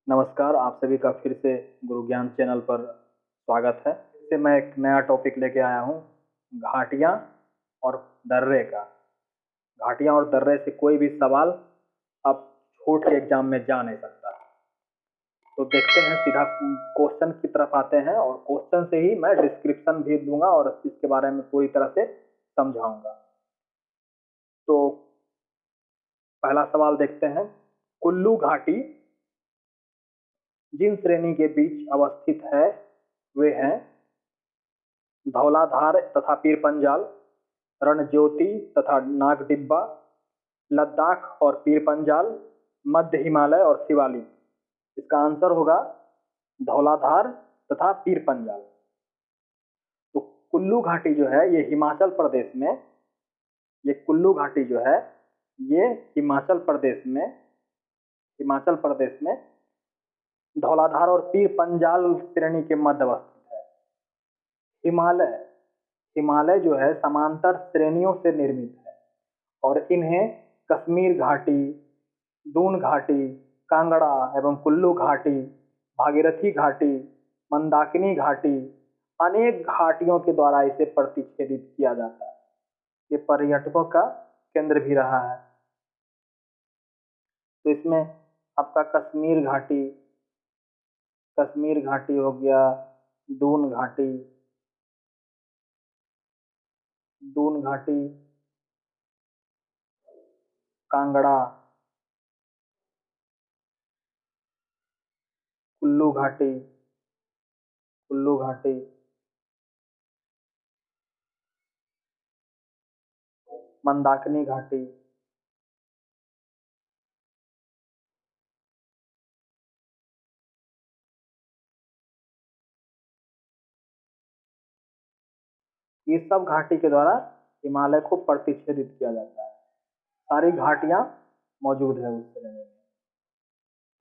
नमस्कार, आप सभी का फिर से गुरु ज्ञान चैनल पर स्वागत है। इससे मैं एक नया टॉपिक लेके आया हूँ, घाटियाँ और दर्रे का। घाटियाँ और दर्रे से कोई भी सवाल अब छूट के एग्जाम में जा नहीं सकता। तो देखते हैं, सीधा क्वेश्चन की तरफ आते हैं और क्वेश्चन से ही मैं डिस्क्रिप्शन भी दूंगा और इसके बारे में पूरी तरह से समझाऊंगा। तो पहला सवाल देखते हैं। कुल्लू घाटी जिन श्रेणी के बीच अवस्थित है वे हैं धौलाधार तथा पीर पंजाल, रणज्योति तथा नागडिब्बा, लद्दाख और पीर पंजाल, मध्य हिमालय और शिवालिक। इसका आंसर होगा धौलाधार तथा पीर पंजाल। तो कुल्लू घाटी जो है ये हिमाचल प्रदेश में, ये कुल्लू घाटी जो है ये हिमाचल प्रदेश में धौलाधार और पीर पंजाल श्रेणी के मध्य अवस्थित है। हिमालय हिमालय जो है समांतर श्रेणियों से निर्मित है और इन्हें कश्मीर घाटी, दून घाटी, कांगड़ा एवं कुल्लू घाटी, भागीरथी घाटी, मंदाकिनी घाटी, अनेक घाटियों के द्वारा इसे प्रतिच्छेदित किया जाता है। ये पर्यटकों का केंद्र भी रहा है। तो इसमें आपका कश्मीर घाटी हो गया, दून घाटी, कांगड़ा, कुल्लू घाटी, मंदाकिनी घाटी, ये सब घाटी के द्वारा हिमालय को प्रतिच्छेदित किया जाता है। सारी घाटियां मौजूद है उस श्रेणी में।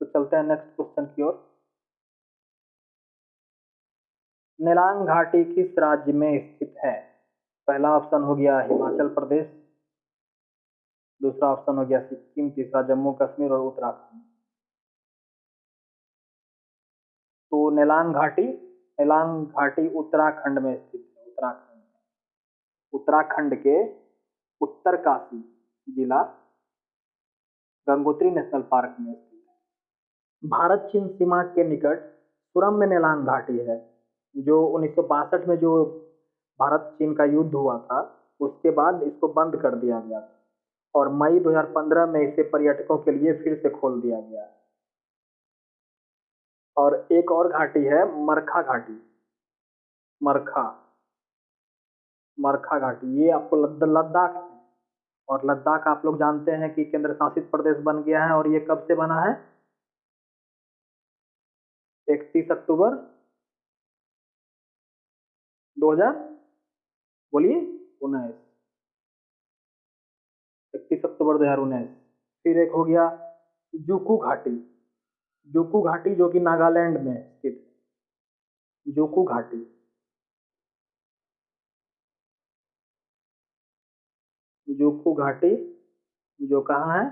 तो चलते हैं नेक्स्ट क्वेश्चन की ओर। नेलांग घाटी किस राज्य में स्थित है? पहला ऑप्शन हो गया हिमाचल प्रदेश, दूसरा ऑप्शन हो गया सिक्किम, तीसरा जम्मू कश्मीर और उत्तराखंड। तो नेलांग घाटी उत्तराखंड में स्थित है। उत्तराखंड के उत्तरकाशी जिला गंगोत्री नेशनल पार्क में स्थित है। भारत चीन सीमा के निकट सुरम्य नेलांग घाटी है, जो 1962 में जो भारत चीन का युद्ध हुआ था उसके बाद इसको बंद कर दिया गया था और मई 2015 में इसे पर्यटकों के लिए फिर से खोल दिया गया। और एक और घाटी है मरखा घाटी, मरखा घाटी, ये आपको लद्दाख है। और लद्दाख आप लोग जानते हैं कि केंद्र शासित प्रदेश बन गया है और ये कब से बना है? 31 अक्टूबर 2000 बोलिए 19, 31 अक्टूबर 2019। फिर एक हो गया जुकू घाटी, जो कि नागालैंड में स्थित है। जुकू घाटी जो कहाँ है?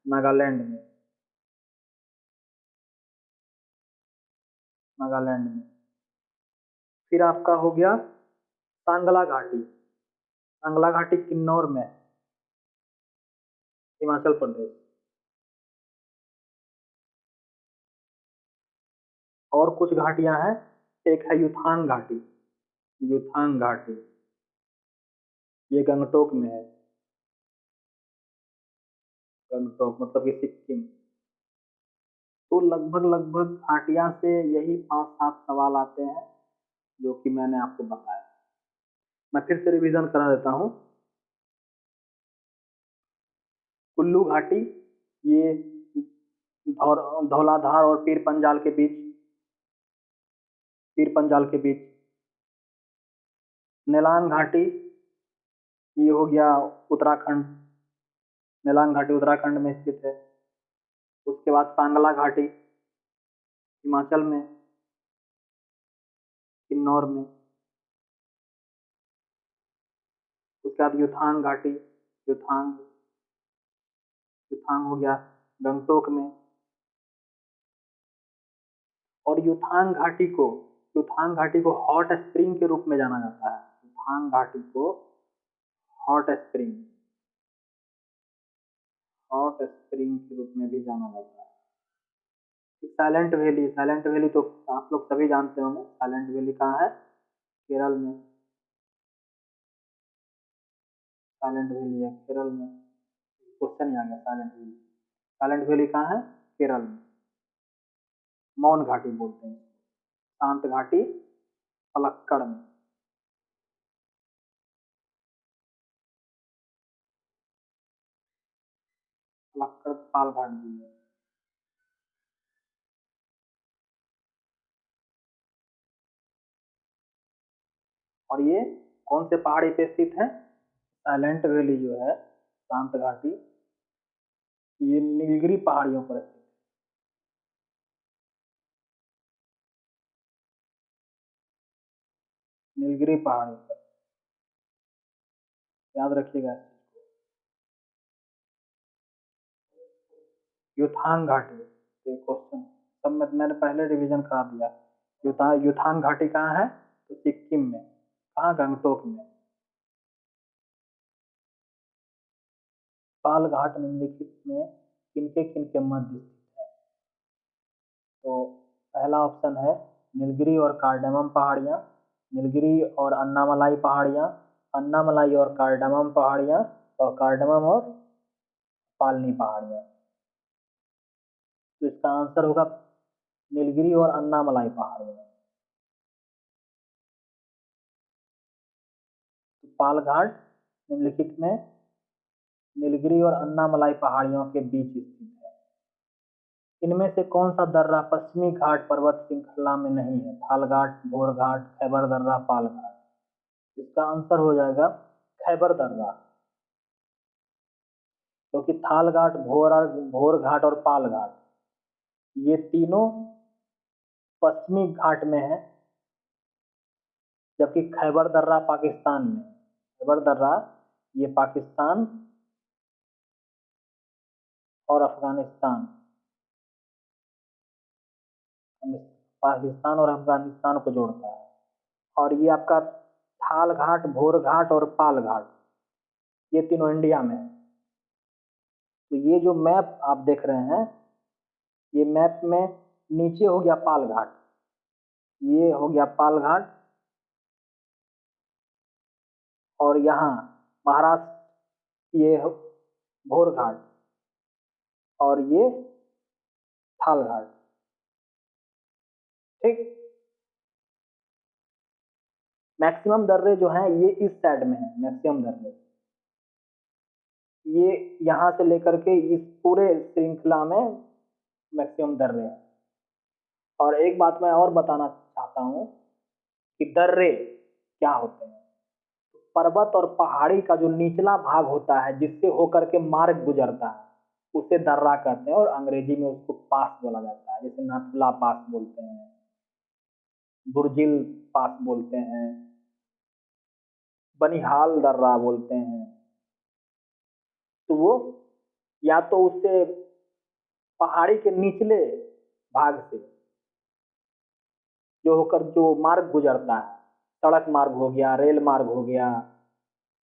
नागालैंड में। फिर आपका हो गया सांगला घाटी किन्नौर में, हिमाचल प्रदेश। और कुछ घाटियां हैं, एक है युथांग घाटी, ये गंगटोक में है। गंगटोक मतलब ये सिक्किम। तो लगभग घाटियां से यही 5-7 सवाल आते हैं जो कि मैंने आपको बताया। मैं फिर से रिवीजन करा देता हूँ। कुल्लू घाटी ये धौलाधार और पीर पंजाल के बीच। नेलांग घाटी ये हो गया उत्तराखंड, नेलांग घाटी उत्तराखंड में स्थित है। उसके बाद सांगला घाटी हिमाचल में, किन्नौर में। उसके बाद युथांग युथांग हो गया गंगटोक में। युथांग घाटी को हॉट स्प्रिंग के रूप में जाना जाता है। युथांग घाटी को हॉट स्प्रिंग के रूप में भी जाना जाता है। साइलेंट वैली तो आप लोग सभी जानते होंगे। साइलेंट वैली कहाँ है? केरल में। साइलेंट वैली है केरल में। क्वेश्चन ही आ गया साइलेंट वैली कहाँ है? केरल में। मौन घाटी बोलते हैं, शांत घाटी पलक्कड़ में। पलक्कड़ पाल घाट भी है। और ये कौन से पहाड़ी पे स्थित है? साइलेंट वैली जो है, शांत घाटी, ये नीलगिरी पहाड़ियों पर स्थित है। नीलगिरी पहाड़ियों पर, याद रखिएगा इस चीज को। युथांग घाटी, ये क्वेश्चन सब में मैंने पहले रिवीजन करा दिया। युथांग घाटी कहाँ है? तो सिक्किम में। कहाँ? गंगटोक में। पाल घाट निम्नलिखित में किनके किनके मध्य स्थित है? तो पहला ऑप्शन है नीलगिरी और कार्डेमम पहाड़ियाँ, नीलगिरी और अन्नामलाई पहाड़ियाँ, अन्नामलाई और कार्डेमम पहाड़ियाँ, और कार्डेमम और पालनी पहाड़ियाँ। तो इसका आंसर होगा नीलगिरी और अन्नामलाई पहाड़ियाँ। तो पाल घाट निम्नलिखित में नीलगिरी और अन्नामलाई पहाड़ियों के बीच स्थित है। इनमें से कौन सा दर्रा पश्चिमी घाट पर्वत श्रृंखला में नहीं है? थाल घाट, भोर घाट, खैबर दर्रा, पाल घाट। इसका आंसर हो जाएगा खैबर दर्रा, क्योंकि थाल घाट, भोर घाट और पाल घाट ये तीनों पश्चिमी घाट में है, जबकि खैबर दर्रा पाकिस्तान में। खैबर दर्रा ये पाकिस्तान और अफगानिस्तान, अफगानिस्तान को जोड़ता है। और ये आपका थाल घाट, भोर घाट और पाल घाट ये तीनों इंडिया में है। तो ये जो मैप आप देख रहे हैं, ये मैप में नीचे हो गया पाल घाट, ये हो गया पाल घाट, और यहाँ महाराष्ट्र ये भोर घाट, और ये थाल घाट। ठीक, मैक्सिमम दर्रे जो हैं ये इस साइड में है। मैक्सिमम दर्रे ये यहाँ से लेकर के इस पूरे श्रृंखला में मैक्सिमम दर्रे हैं। और एक बात मैं और बताना चाहता हूँ कि दर्रे क्या होते हैं। पर्वत और पहाड़ी का जो निचला भाग होता है, जिससे होकर के मार्ग गुजरता है, उसे दर्रा कहते हैं, और अंग्रेजी में उसको पास बोला जाता है। जैसे नाथुला पास बोलते हैं, बुर्जिल पास बोलते हैं, बनिहाल दर्रा बोलते हैं। तो वो या तो उससे पहाड़ी के निचले भाग से जो होकर जो मार्ग गुजरता है, सड़क मार्ग हो गया, रेल मार्ग हो गया,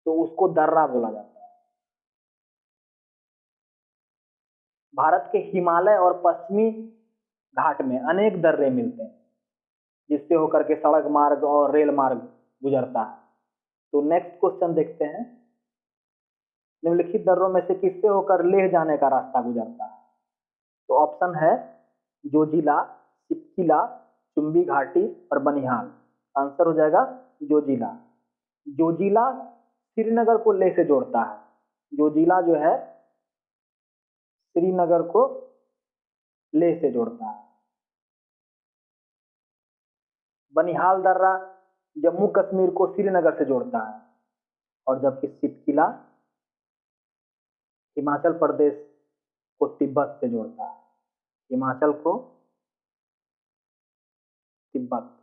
तो उसको दर्रा बोला जाता है। भारत के हिमालय और पश्चिमी घाट में अनेक दर्रे मिलते हैं, जिससे होकर के सड़क मार्ग और रेल मार्ग गुजरता है। तो नेक्स्ट क्वेश्चन देखते हैं, निम्नलिखित दर्रों में से किससे होकर लेह जाने का रास्ता गुजरता है? तो ऑप्शन है जोजिला, सिपकिला, चुम्बी घाटी और बनिहाल। आंसर हो जाएगा जोजिला। जोजिला श्रीनगर को लेह से जोड़ता है। जोजिला जो है श्रीनगर को लेह से जोड़ता है। बनिहाल दर्रा जम्मू कश्मीर को श्रीनगर से जोड़ता है, और जबकि सिपकिला हिमाचल प्रदेश को तिब्बत से जोड़ता है। हिमाचल को तिब्बत।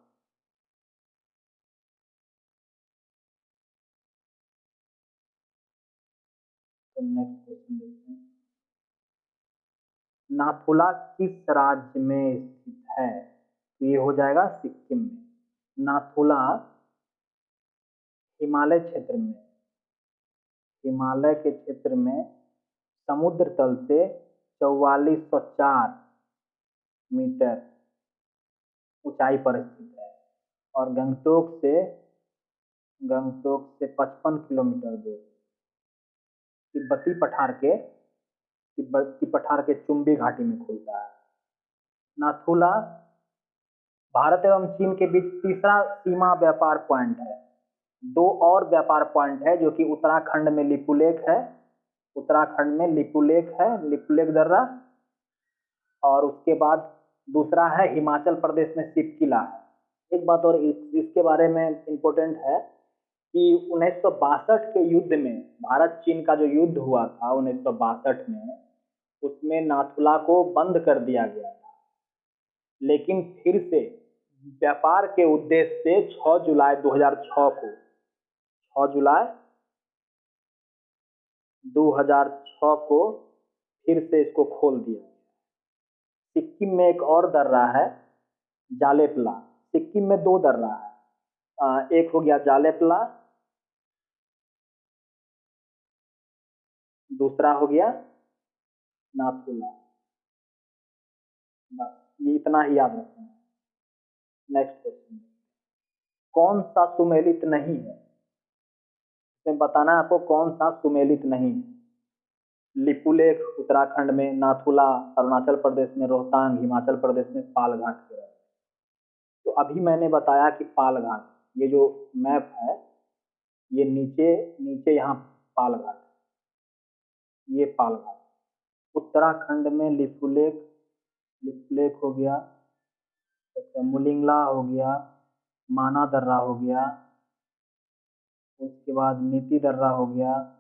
तो नेक्स्ट क्वेश्चन देखते हैं, नाथुला किस राज्य में स्थित है? तो तो ये हो जाएगा सिक्किम में। नाथुला हिमालय क्षेत्र में, हिमालय के क्षेत्र में समुद्र तल से 4404 मीटर ऊंचाई पर स्थित है और गंगटोक से 55 किलोमीटर दूर तिब्बती पठार के चुम्बी घाटी में खुलता है। नाथुला भारत एवं चीन के बीच तीसरा सीमा व्यापार पॉइंट है। दो और व्यापार पॉइंट है जो कि उत्तराखंड में लिपुलेख है, लिपुलेख दर्रा, और उसके बाद दूसरा है हिमाचल प्रदेश में सिपकिला है। एक बात और इसके बारे में इम्पोर्टेंट है कि 1962 के युद्ध में, भारत चीन का जो युद्ध हुआ था 1962 में, उसमें नाथुला को बंद कर दिया गया था, लेकिन फिर से व्यापार के उद्देश्य से 6 जुलाई 2006 को फिर से इसको खोल दिया। सिक्किम में एक और दर्रा है जालेपला। सिक्किम में 2 दर्रा है, एक हो गया जालेपला, दूसरा हो गया नाथुला। बस ये इतना ही याद रखना है। नेक्स्ट क्वेश्चन, कौन सा सुमेलित नहीं है? इसमें बताना है आपको कौन सा सुमेलित नहीं है। लिपुलेख उत्तराखंड में, नाथुला अरुणाचल प्रदेश में, रोहतांग हिमाचल प्रदेश में, पालघाट के। तो अभी मैंने बताया कि पालघाट, ये जो मैप है ये नीचे यहाँ पालघाट, ये पालघाट। उत्तराखंड में लिपुलेख हो गया, मुलिंगला हो गया, माना दर्रा हो गया, उसके बाद नीति दर्रा हो गया,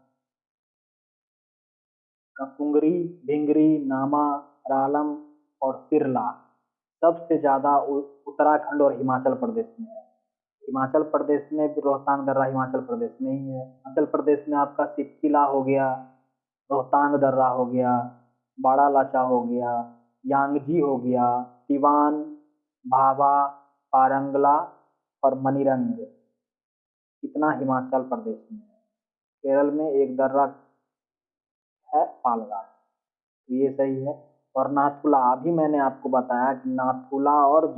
कुंगरी, भिंगरी, नामा, रालम और सिरला सबसे ज्यादा उत्तराखंड और हिमाचल प्रदेश में है। हिमाचल प्रदेश में रोहतांग दर्रा हिमाचल प्रदेश में ही है। हिमाचल प्रदेश में आपका सिपकिला हो गया, रोहतांग दर्रा हो गया, बाड़ा लाचा हो गया, यांगजी हो गया, तिवान, भाभा, पारंगला और मनीरंग, इतना हिमाचल प्रदेश में है। केरल में एक दर्रा है पालघाट, तो ये सही है। और नाथुला, अभी मैंने आपको बताया कि नाथुला और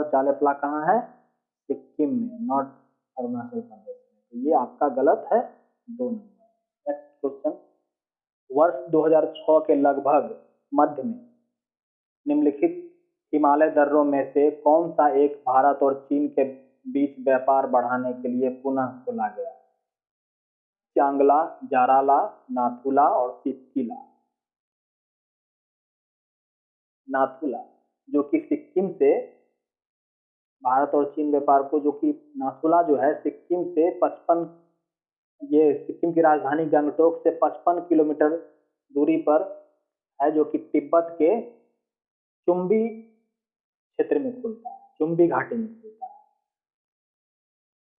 जालेपला कहाँ है? सिक्किम में, नॉट अरुणाचल प्रदेश में। तो ये आपका गलत है, 2 नंबर। नेक्स्ट क्वेश्चन, वर्ष 2006 के लगभग मध्य में निम्नलिखित हिमालय दर्रों में से कौन सा एक भारत और चीन के बीच व्यापार बढ़ाने के लिए पुनः खोला गया? चांगला, जाराला, नाथुला और सिपकिला। नाथुला जो कि सिक्किम से भारत और चीन व्यापार को, जो कि नाथुला जो है सिक्किम से 55, ये सिक्किम की राजधानी गंगटोक से 55 किलोमीटर दूरी पर है, जो कि तिब्बत के चुम्बी क्षेत्र में खुलता है, चुम्बी घाटी में खुलता है।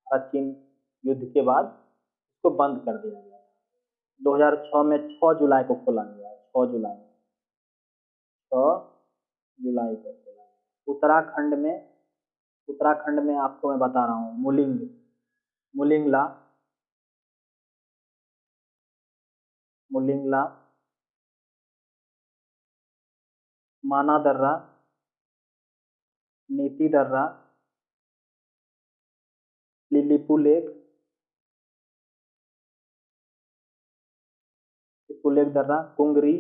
भारत चीन युद्ध के बाद इसको बंद कर दिया गया। 2006 में 6 जुलाई को खोला गया, 6 जुलाई को खोला। उत्तराखंड में आपको मैं बता रहा हूँ, मुलिंगला, माना दर्रा, नीति दर्रा, लिपुलेख दर्रा, कुंगरी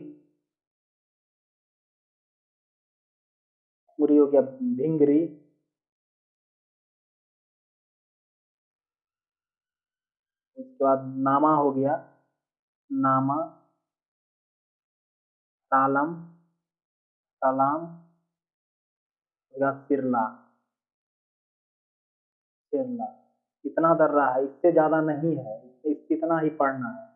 हो गया, भिंगरी, उसके बाद नामा हो गया, सालम, सिरला। इतना दर्रा है, इससे ज्यादा नहीं है, इतना ही पढ़ना है।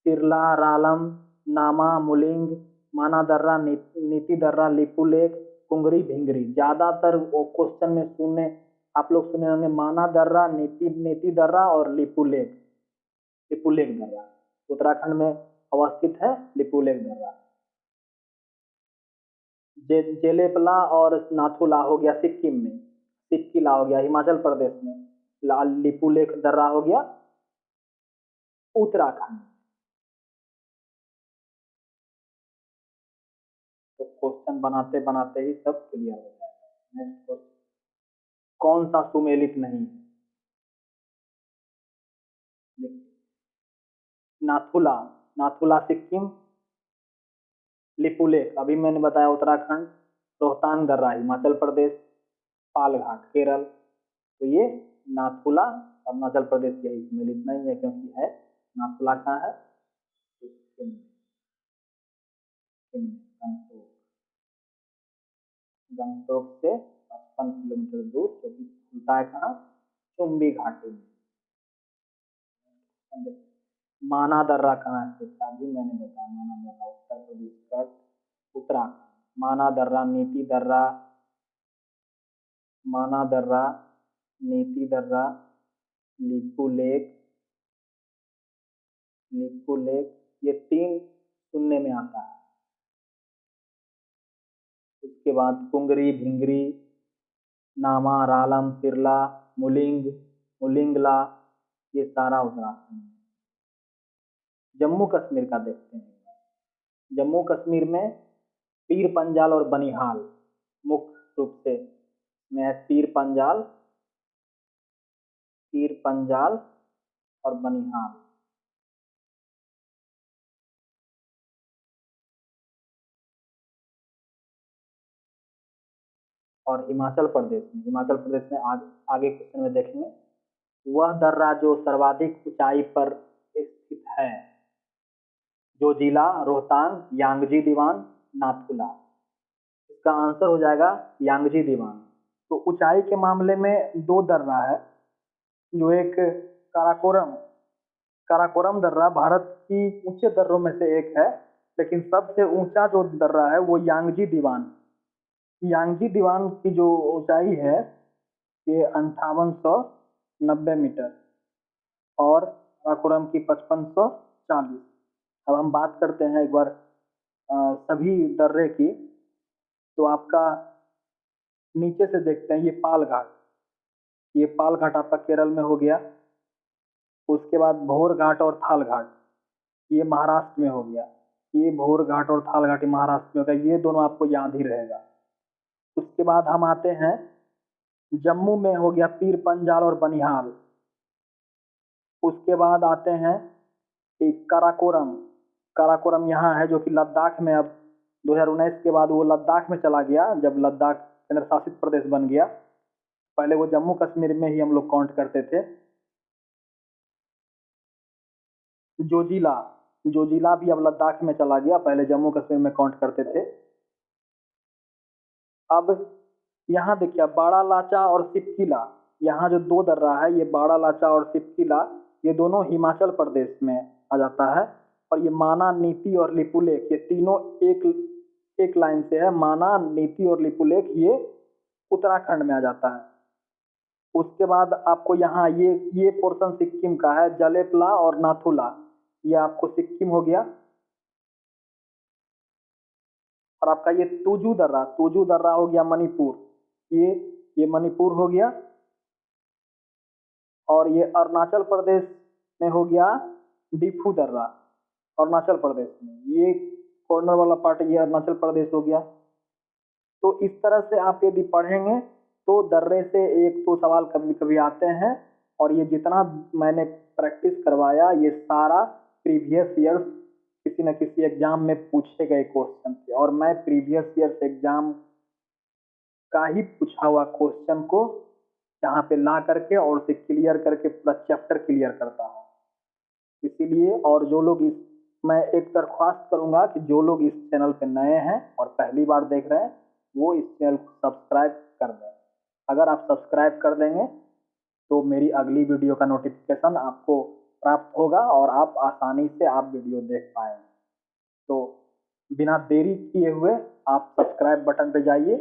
सिरला, रालम, नामा, मुलिंग, माना दर्रा, नीति दर्रा, लिपुलेख, कुंगरी, भिंगरी। ज्यादातर वो क्वेश्चन में आप लोग सुने होंगे माना दर्रा, नीति दर्रा और लिपुलेख दर्रा। उत्तराखंड में अवस्थित है लिपुलेख दर्रा। जेलेपला और नाथुला हो गया सिक्किम में, सिक्किला हो गया हिमाचल प्रदेश में, लिपुलेख दर्रा हो गया उत्तराखंड। तो क्वेश्चन बनाते बनाते ही सब क्लियर हो जाएगा। नेक्स्ट क्वेश्चन, कौन सा सुमेलित नहीं है? नाथुला, नाथुला सिक्किम, लिपुलेख अभी मैंने बताया उत्तराखंड, रोहतांग दर्रा हिमाचल प्रदेश, पालघाट केरल। तो ये नाथुला और हिमाचल प्रदेश के सम्मिलित नहीं है, क्योंकि है नाथुला कहाँ है? सिक्किम, गंगटोक, गंगटोक से 55 किलोमीटर दूर, जो कि खुलता है कहाँ? चुम्बी घाटी में। माना दर्रा कहाँ स्थित है? अभी मैंने बताया माना दर्रा उत्तर प्रदेश का उत्तराखंड। माना दर्रा, नीति दर्रा, माना दर्रा, नीति दर्रा, लिपुलेख, लिपुलेख, ये 3 सुनने में आता है। उसके बाद कुंगरी, भिंगरी, नामा, रालम, सिरला, मुलिंग, मुलिंगला, ये सारा उत्तराखंड है। जम्मू कश्मीर का देखते हैं। जम्मू कश्मीर में पीर पंजाल और बनिहाल मुख्य रूप से में है। पीर पंजाल, पीर पंजाल और बनिहाल। और हिमाचल प्रदेश में, हिमाचल प्रदेश में आगे क्वेश्चन में देखेंगे, वह दर्रा जो सर्वाधिक ऊंचाई पर स्थित है, जोजिला, रोहतांग, यांगजी दीवान, नाथुला। इसका आंसर हो जाएगा यांगजी दीवान। तो ऊंचाई के मामले में 2 दर्रा है, जो एक काराकोरम, काराकोरम दर्रा भारत की ऊंचे दर्रों में से एक है, लेकिन सबसे ऊंचा जो दर्रा है वो यांगजी दीवान। यांगजी दीवान की जो ऊंचाई है ये 5890 मीटर और काराकोरम की 5540। अब हम बात करते हैं एक बार सभी दर्रे की। तो आपका नीचे से देखते हैं, ये पालघाट, ये पालघाट आपका केरल में हो गया। उसके बाद भोर घाट और थाल घाट, ये महाराष्ट्र में हो गया। ये भोर घाट और थाल घाट महाराष्ट्र में हो गया, ये दोनों आपको याद ही रहेगा। उसके बाद हम आते हैं, जम्मू में हो गया पीर पंजाल और बनिहाल। उसके बाद आते हैं एक काराकोरम, काराकोरम यहाँ है जो कि लद्दाख में, अब 2019 के बाद वो लद्दाख में चला गया, जब लद्दाख केंद्र शासित प्रदेश बन गया। पहले वो जम्मू कश्मीर में ही हम लोग काउंट करते थे। जोजिला, जोजिला भी अब लद्दाख में चला गया, पहले जम्मू कश्मीर में काउंट करते थे। अब यहाँ देखिए बाड़ा लाचा और सिपकिला, यहाँ जो 2 दर्रा है, ये बाड़ा लाचा और सिपकिला, ये दोनों हिमाचल प्रदेश में आ जाता है। और ये माना, नीति और लिपुलेख, ये तीनों एक लाइन से है। माना, नीति और लिपुलेख ये उत्तराखंड में आ जाता है। उसके बाद आपको यहाँ ये पोर्शन सिक्किम का है, जलेपला और नाथुला, ये आपको सिक्किम हो गया। और आपका ये तुजू दर्रा, तुजू दर्रा हो गया मणिपुर, ये मणिपुर हो गया। और ये अरुणाचल प्रदेश में हो गया डिफू दर्रा, अरुणाचल प्रदेश में, ये कॉर्नर वाला पार्ट ये अरुणाचल प्रदेश हो गया। तो इस तरह से आप यदि पढ़ेंगे तो दर्रे से 1-2 सवाल कभी कभी आते हैं। और ये जितना मैंने प्रैक्टिस करवाया, ये सारा प्रीवियस ईयर किसी न किसी एग्जाम में पूछे गए क्वेश्चन थे, और मैं प्रीवियस ईयर्स एग्जाम का ही पूछा हुआ क्वेश्चन को यहाँ पे ला करके और उसे क्लियर करके पूरा चैप्टर क्लियर करता हूँ। इसीलिए, और जो लोग मैं एक दरख्वास्त करूंगा कि जो लोग इस चैनल पे नए हैं और पहली बार देख रहे हैं, वो इस चैनल को सब्सक्राइब कर दें। अगर आप सब्सक्राइब कर देंगे तो मेरी अगली वीडियो का नोटिफिकेशन आपको प्राप्त होगा और आप आसानी से आप वीडियो देख पाएंगे। तो बिना देरी किए हुए आप सब्सक्राइब बटन पे जाइए,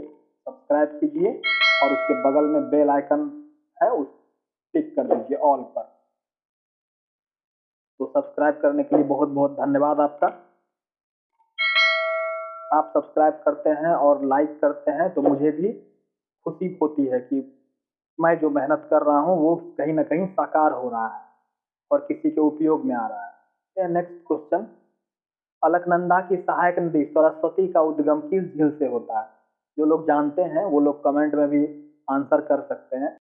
सब्सक्राइब कीजिए और उसके बगल में बेल आइकन है, उस टिक कर दीजिए ऑल पर। तो सब्सक्राइब करने के लिए बहुत बहुत धन्यवाद आपका। आप सब्सक्राइब करते हैं और लाइक करते हैं तो मुझे भी खुशी होती है कि मैं जो मेहनत कर रहा हूँ वो कहीं ना कहीं साकार हो रहा है और किसी के उपयोग में आ रहा है। नेक्स्ट क्वेश्चन, अलकनंदा की सहायक नदी सरस्वती का उद्गम किस झील से होता है? जो लोग जानते हैं वो लोग कमेंट में भी आंसर कर सकते हैं।